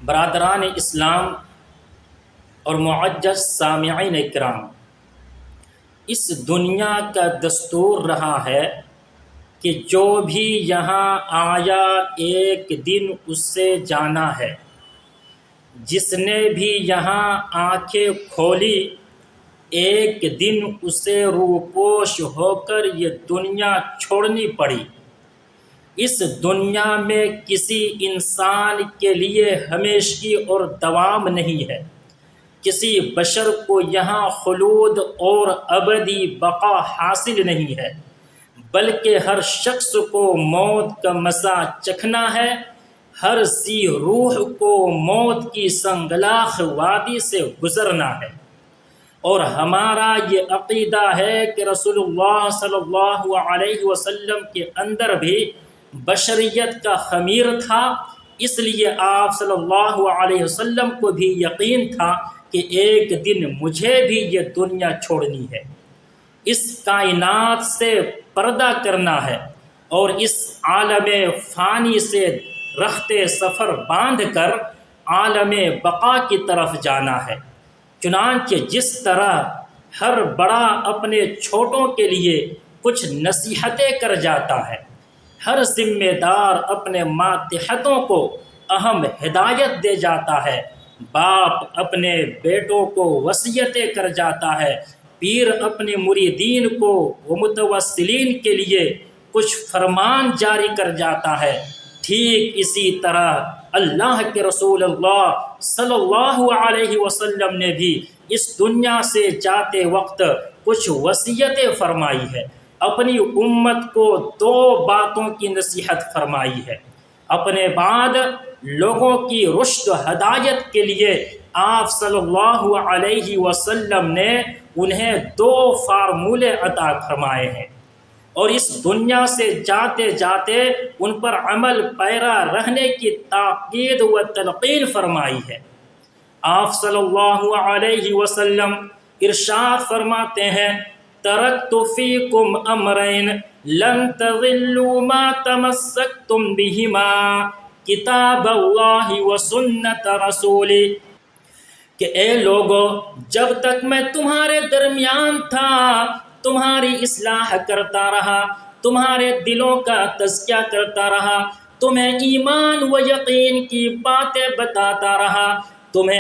برادران اسلام اور معزز سامعین کرام، اس دنیا کا دستور رہا ہے کہ جو بھی یہاں آیا ایک دن اس سے جانا ہے۔ جس نے بھی یہاں آنکھیں کھولی ایک دن اسے روپوش ہو کر یہ دنیا چھوڑنی پڑی۔ اس دنیا میں کسی انسان کے لیے ہمیشگی اور دوام نہیں ہے۔ کسی بشر کو یہاں خلود اور ابدی بقا حاصل نہیں ہے، بلکہ ہر شخص کو موت کا مزہ چکھنا ہے۔ ہر ذی روح کو موت کی سنگلاخ وادی سے گزرنا ہے۔ اور ہمارا یہ عقیدہ ہے کہ رسول اللہ صلی اللہ علیہ وسلم کے اندر بھی بشریت کا خمیر تھا، اس لیے آپ صلی اللہ علیہ وسلم کو بھی یقین تھا کہ ایک دن مجھے بھی یہ دنیا چھوڑنی ہے، اس کائنات سے پردہ کرنا ہے اور اس عالم فانی سے رخت سفر باندھ کر عالم بقا کی طرف جانا ہے۔ چنانچہ جس طرح ہر بڑا اپنے چھوٹوں کے لیے کچھ نصیحتیں کر جاتا ہے، ہر ذمہ دار اپنے ماتحتوں کو اہم ہدایت دے جاتا ہے، باپ اپنے بیٹوں کو وصیتیں کر جاتا ہے، پیر اپنے مریدین کو و متوسلین کے لیے کچھ فرمان جاری کر جاتا ہے، ٹھیک اسی طرح اللہ کے رسول اللہ صلی اللہ علیہ وسلم نے بھی اس دنیا سے جاتے وقت کچھ وصیتیں فرمائی ہے۔ اپنی امت کو دو باتوں کی نصیحت فرمائی ہے۔ اپنے بعد لوگوں کی رشد و ہدایت کے لیے آپ صلی اللہ علیہ وسلم نے انہیں دو فارمولے عطا فرمائے ہیں، اور اس دنیا سے جاتے جاتے ان پر عمل پیرا رہنے کی تاکید و تلقین فرمائی ہے۔ آپ صلی اللہ علیہ وسلم ارشاد فرماتے ہیں، ترکت فیکم امرین لن تضلوا ما تمسکتم بہما کتاب اللہ و سنت رسولی، کہ اے لوگو، جب تک میں تمہارے درمیان تھا تمہاری اصلاح کرتا رہا، تمہارے دلوں کا تزکیہ کرتا رہا، تمہیں ایمان و یقین کی باتیں بتاتا رہا، تم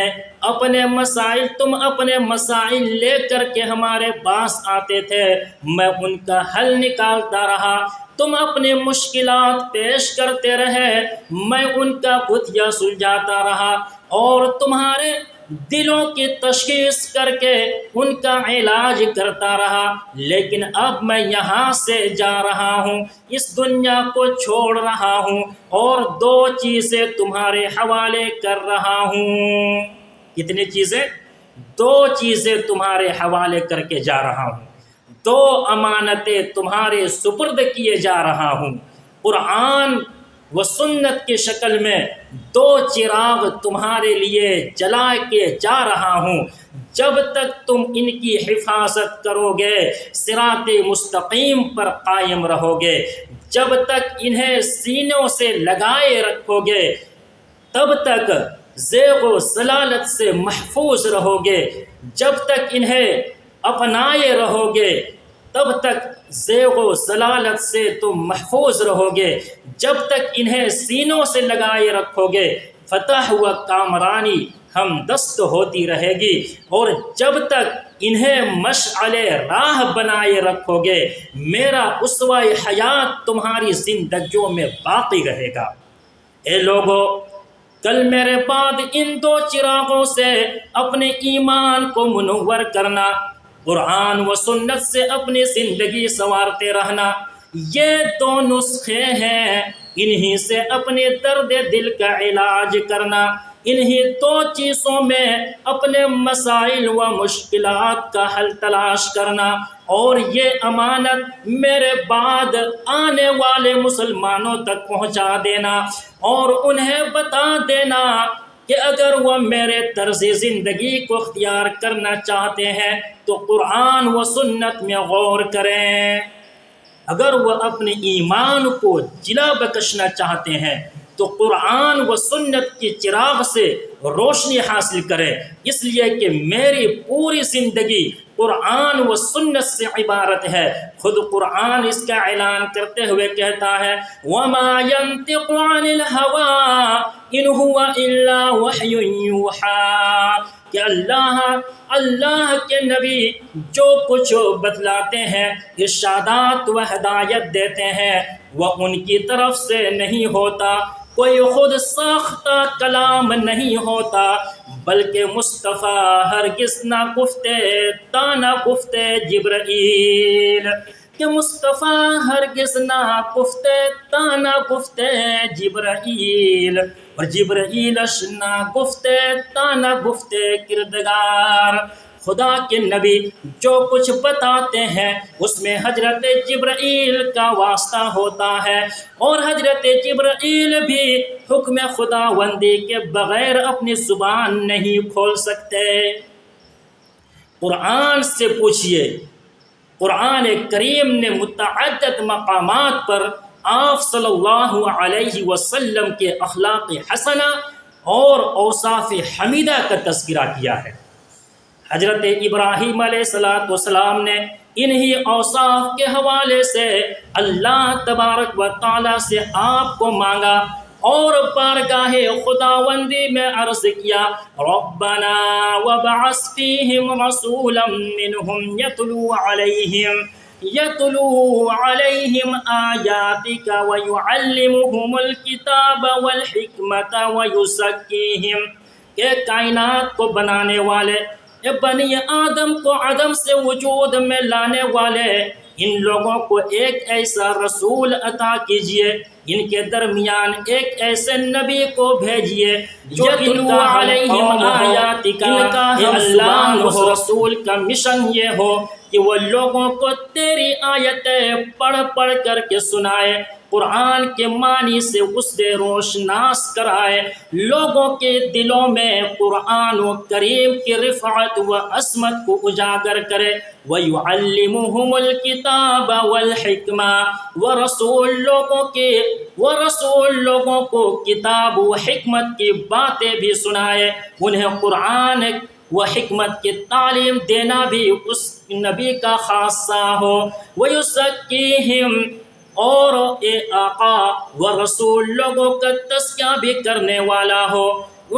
اپنے مسائل لے کر کے ہمارے پاس آتے تھے، میں ان کا حل نکالتا رہا، تم اپنے مشکلات پیش کرتے رہے، میں ان کا غتیہ سلجھاتا رہا، اور تمہارے دلوں کی تشخیص کر کے ان کا علاج کرتا رہا۔ لیکن اب میں یہاں سے جا رہا ہوں، اس دنیا کو چھوڑ رہا ہوں، اور دو چیزیں تمہارے حوالے کر رہا ہوں۔ کتنی چیزیں؟ دو چیزیں تمہارے حوالے کر کے جا رہا ہوں، دو امانتیں تمہارے سپرد کیے جا رہا ہوں، قرآن و سنت کی شکل میں دو چراغ تمہارے لیے جلا کے جا رہا ہوں۔ جب تک تم ان کی حفاظت کرو گے صراط مستقیم پر قائم رہو گے، جب تک انہیں سینوں سے لگائے رکھو گے تب تک زیغ و ضلالت سے محفوظ رہو گے، جب تک انہیں اپنائے رہو گے تب تک زیغ و ضلالت سے تم محفوظ رہو گے، جب تک انہیں سینوں سے لگائے رکھو گے فتح و کامرانی ہم دست ہوتی رہے گی، اور جب تک انہیں مشعل راہ بنائے رکھو گے میرا اسوہ حیات تمہاری زندگیوں میں باقی رہے گا۔ اے لوگو، کل میرے بعد ان دو چراغوں سے اپنے ایمان کو منور کرنا، قرآن و سنت سے اپنی زندگی سنوارتے رہنا، یہ دو نسخے ہیں، انہی سے اپنے درد دل کا علاج کرنا، انہی دو چیزوں میں اپنے مسائل و مشکلات کا حل تلاش کرنا، اور یہ امانت میرے بعد آنے والے مسلمانوں تک پہنچا دینا، اور انہیں بتا دینا کہ اگر وہ میرے طرز زندگی کو اختیار کرنا چاہتے ہیں تو قرآن و سنت میں غور کریں، اگر وہ اپنے ایمان کو جلا بخشنا چاہتے ہیں تو قرآن و سنت کی چراغ سے روشنی حاصل کریں، اس لیے کہ میری پوری زندگی قرآن و سنت سے عبارت ہے۔ خود قرآن اس کا اعلان کرتے ہوئے کہتا ہے وَمَا يَنطِقُ عَنِ الْهَوَىٰ إِنْ هُوَ إِلَّا وَحْيٌ يُوحَىٰ، کہ اللہ کے نبی جو کچھ بتلاتے ہیں، ارشادات و ہدایت دیتے ہیں، وہ ان کی طرف سے نہیں ہوتا، کوئی خود ساختہ کلام نہیں ہوتا، بلکہ مصطفیٰ ہرگز نہ گفتے تا نہ گفتے جبرائیل، کہ مصطفیٰ ہرگز نہ گفتے تا نہ گفتے جبرائیل، اور جبرائیلش نہ گفتے تا نہ گفتے کردگار۔ خدا کے نبی جو کچھ بتاتے ہیں اس میں حضرت جبرائیل کا واسطہ ہوتا ہے، اور حضرت جبرائیل بھی حکم خداوندی کے بغیر اپنی زبان نہیں کھول سکتے۔ قرآن سے پوچھئے، قرآن کریم نے متعدد مقامات پر آپ صلی اللہ علیہ وسلم کے اخلاق حسنہ اور اوصاف حمیدہ کا تذکرہ کیا ہے۔ حضرت ابراہیم علیہ السلام نے انہی اوصاف کے حوالے سے اللہ تبارک و تعالیٰ سے آپ کو مانگا اور بارگاہ خداوندی میں عرض کیا ربنا وابعث فیہم رسولا منہم یتلو علیہم آیاتک ویعلمہم الکتاب والحکمت ویزکیہم، کہ کائنات کو بنانے والے، بنی آدم کو عدم سے وجود میں لانے والے، ان لوگوں کو ایک ایسا رسول عطا کیجئے، ان کے درمیان ایک ایسے نبی کو بھیجئے جو ان کا علیہم آیاتک، اللہ اس رسول کا مشن یہ ہو کہ وہ لوگوں کو تیری آیتیں پڑھ پڑھ کر کے سنائے، قرآن کے معنی سے اسے روشناس کرائے، لوگوں کے دلوں میں قرآن و کریم کی رفعت و عظمت کو اجاگر کرے، وَيُعَلِّمُهُمُ الْكِتَابَ وَالْحِكْمَةَ، ورسول لوگوں کو کتاب و حکمت کی باتیں بھی سنائے، انہیں قرآن و حکمت کی تعلیم دینا بھی اس نبی کا خاصہ ہو، وَيُزَكِّيهِمْ، اور اے آقا و رسول لوگوں کا تزکیہ بھی کرنے والا ہو،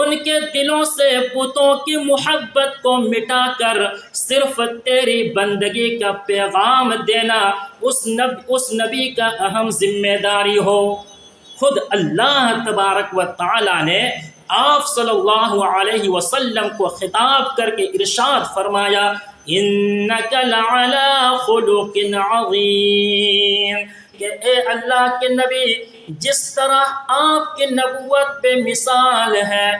ان کے دلوں سے بتوں کی محبت کو مٹا کر صرف تیری بندگی کا پیغام دینا اس نبی کا اہم ذمہ داری ہو۔ خود اللہ تبارک و تعالیٰ نے آپ صلی اللہ علیہ وسلم کو خطاب کر کے ارشاد فرمایا انک لعلی خلق عظیم، کہ اے اللہ کے نبی جس طرح آپ کی نبوت بے مثال ہے،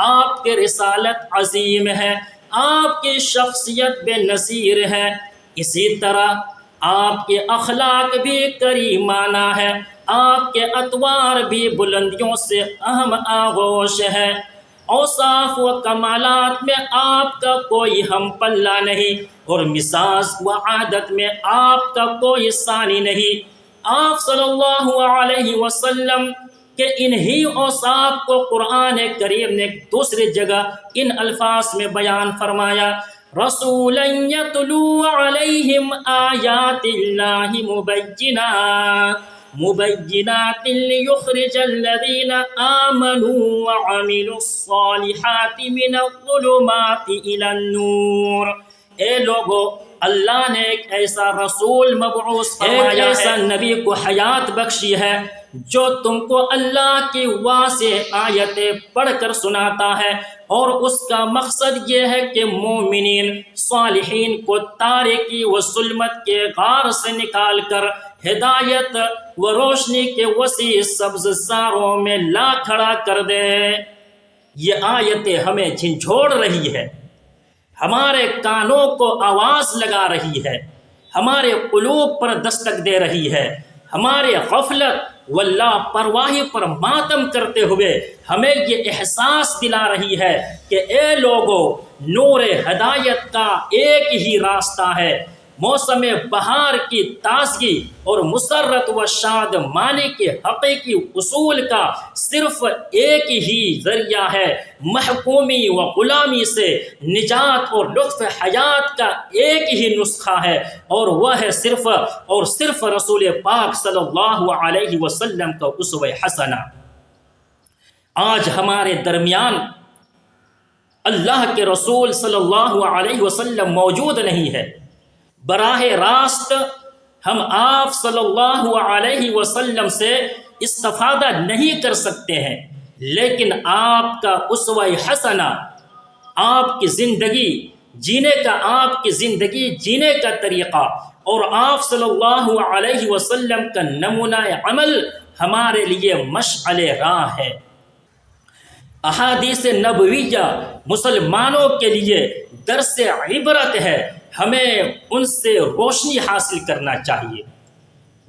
آپ کی رسالت عظیم ہے، آپ کی شخصیت بے نظیر ہے، اسی طرح آپ کے اخلاق بھی کریمانہ ہے، آپ کے اطوار بھی بلندیوں سے اہم آغوش ہے، اوصاف و کمالات میں آپ کا کوئی ہم پلہ نہیں، اور مزاج و عادت میں آپ کا کوئی ثانی نہیں۔ آپ صلی اللہ علیہ وسلم کے انہی اوصاف کو قرآن کریم نے دوسری جگہ ان الفاظ میں بیان فرمایا رسولا یتلو علیہم آیات اللہ مبینات لیخرج الذین آمنوا وعملوا الصالحات من الظلمات الی النور۔ اے لوگو، اللہ نے ایک ایسا رسول مبعوث فرمایا ہے، ایک ایسا نبی کو حیات بخشی ہے جو تم کو اللہ کی واضح آیتیں پڑھ کر سناتا ہے، اور اس کا مقصد یہ ہے کہ مومنین صالحین کو تاریکی و ظلمت کے غار سے نکال کر ہدایت و روشنی کے وسیع سبززاروں میں لا کھڑا کر دے۔ یہ آیتیں ہمیں جھنجھوڑ رہی ہے، ہمارے کانوں کو آواز لگا رہی ہے، ہمارے قلوب پر دستک دے رہی ہے، ہمارے غفلت و لاپرواہی پر ماتم کرتے ہوئے ہمیں یہ احساس دلا رہی ہے کہ اے لوگو، نور ہدایت کا ایک ہی راستہ ہے، موسم بہار کی تازگی اور مسرت و شادمانی کے حقیقی اصول کا صرف ایک ہی ذریعہ ہے، محکومی و غلامی سے نجات اور لطف حیات کا ایک ہی نسخہ ہے، اور وہ ہے صرف اور صرف رسول پاک صلی اللہ علیہ وسلم کا اسوہ حسنہ۔ آج ہمارے درمیان اللہ کے رسول صلی اللہ علیہ وسلم موجود نہیں ہے، براہ راست ہم آپ صلی اللہ علیہ وسلم سے استفادہ نہیں کر سکتے ہیں، لیکن آپ کا اسوہ حسنہ، آپ کی زندگی جینے کا طریقہ اور آپ صلی اللہ علیہ وسلم کا نمونہ عمل ہمارے لیے مشعل راہ ہے۔ احادیث نبویہ مسلمانوں کے لیے درس عبرت ہے، ہمیں ان سے روشنی حاصل کرنا چاہیے۔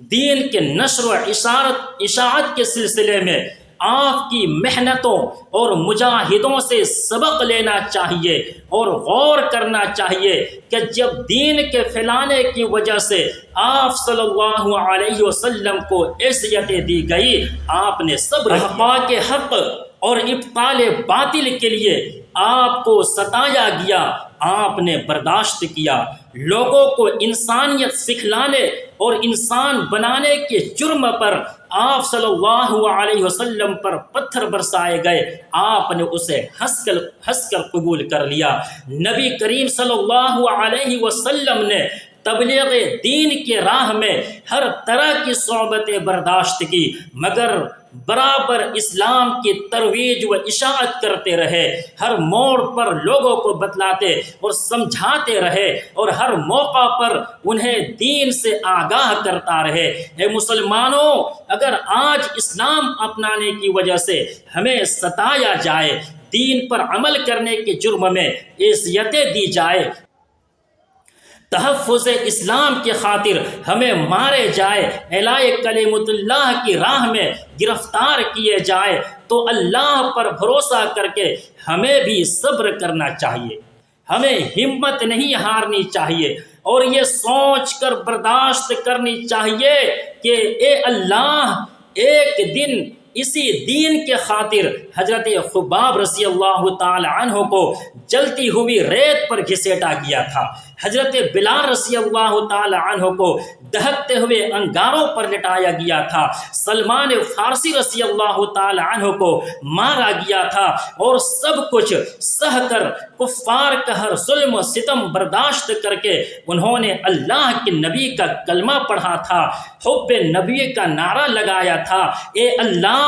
دین کے نشر و اشاعت کے سلسلے میں آپ کی محنتوں اور مجاہدوں سے سبق لینا چاہیے اور غور کرنا چاہیے کہ جب دین کے پھیلانے کی وجہ سے آپ صلی اللہ علیہ وسلم کو عزتیں دی گئی، آپ نے صبر، احقاق حق اور ابطال باطل کے لیے آپ کو ستایا گیا، آپ نے برداشت کیا۔ لوگوں کو انسانیت سکھلانے اور انسان بنانے کے جرم پر آپ صلی اللہ علیہ وسلم پر پتھر برسائے گئے، آپ نے اسے ہنس کر قبول کر لیا۔ نبی کریم صلی اللہ علیہ وسلم نے تبلیغ دین کی راہ میں ہر طرح کی صعوبتیں برداشت کی، مگر برابر اسلام کی ترویج و اشاعت کرتے رہے، ہر موڑ پر لوگوں کو بتلاتے اور سمجھاتے رہے اور ہر موقع پر انہیں دین سے آگاہ کرتا رہے۔ اے مسلمانوں، اگر آج اسلام اپنانے کی وجہ سے ہمیں ستایا جائے، دین پر عمل کرنے کے جرم میں اذیتیں دی جائے، تحفظ اسلام کی خاطر ہمیں مارے جائے، اعلاء کلمۃ اللہ کی راہ میں گرفتار کیے جائے، تو اللہ پر بھروسہ کر کے ہمیں بھی صبر کرنا چاہیے، ہمیں ہمت نہیں ہارنی چاہیے اور یہ سوچ کر برداشت کرنی چاہیے کہ اے اللہ، ایک دن اسی دین کے خاطر حضرت خباب رضی اللہ تعالی عنہ کو جلتی ہوئی ریت پر گھسیٹا گیا تھا، حضرت بلال رضی اللہ تعالی عنہ کو دہکتے ہوئے انگاروں پر لٹایا گیا تھا، سلمان فارسی رضی اللہ تعالی عنہ کو مارا گیا تھا، اور سب کچھ سہ کر کفار کا ہر ظلم و ستم برداشت کر کے انہوں نے اللہ کے نبی کا کلمہ پڑھا تھا، حب نبی کا نعرہ لگایا تھا۔ اے اللہ،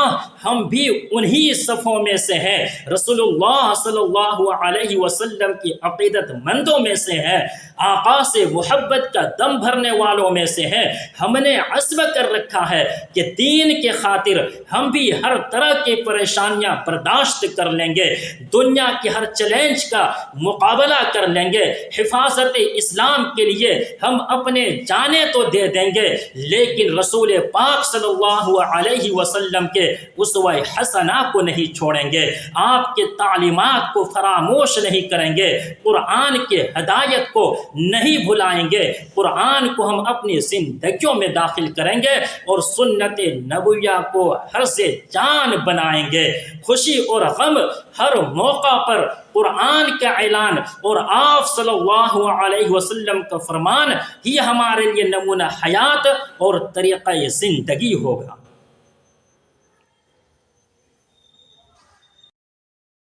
ہم بھی انہی صفوں میں سے ہیں، رسول اللہ صلی اللہ علیہ وسلم کی عقیدت مندوں میں سے ہیں، آقا سے محبت کا دم بھرنے والوں میں سے ہیں۔ ہم نے عزم کر رکھا ہے کہ دین کے خاطر ہم بھی ہر طرح کی پریشانیاں برداشت کر لیں گے، دنیا کے ہر چیلنج کا مقابلہ کر لیں گے، حفاظت اسلام کے لیے ہم اپنے جانیں تو دے دیں گے، لیکن رسول پاک صلی اللہ علیہ وسلم کے اسوہ حسنہ کو نہیں چھوڑیں گے، آپ کے تعلیمات کو فراموش نہیں کریں گے، قرآن کے ہدایت کو نہیں بھلائیں گے، قرآن کو ہم اپنی زندگیوں میں داخل کریں گے اور سنت نبویہ کو حرز جان بنائیں گے۔ خوشی اور غم ہر موقع پر قرآن کا اعلان اور آپ صلی اللہ علیہ وسلم کا فرمان ہی ہمارے لیے نمونہ حیات اور طریقہ زندگی ہوگا۔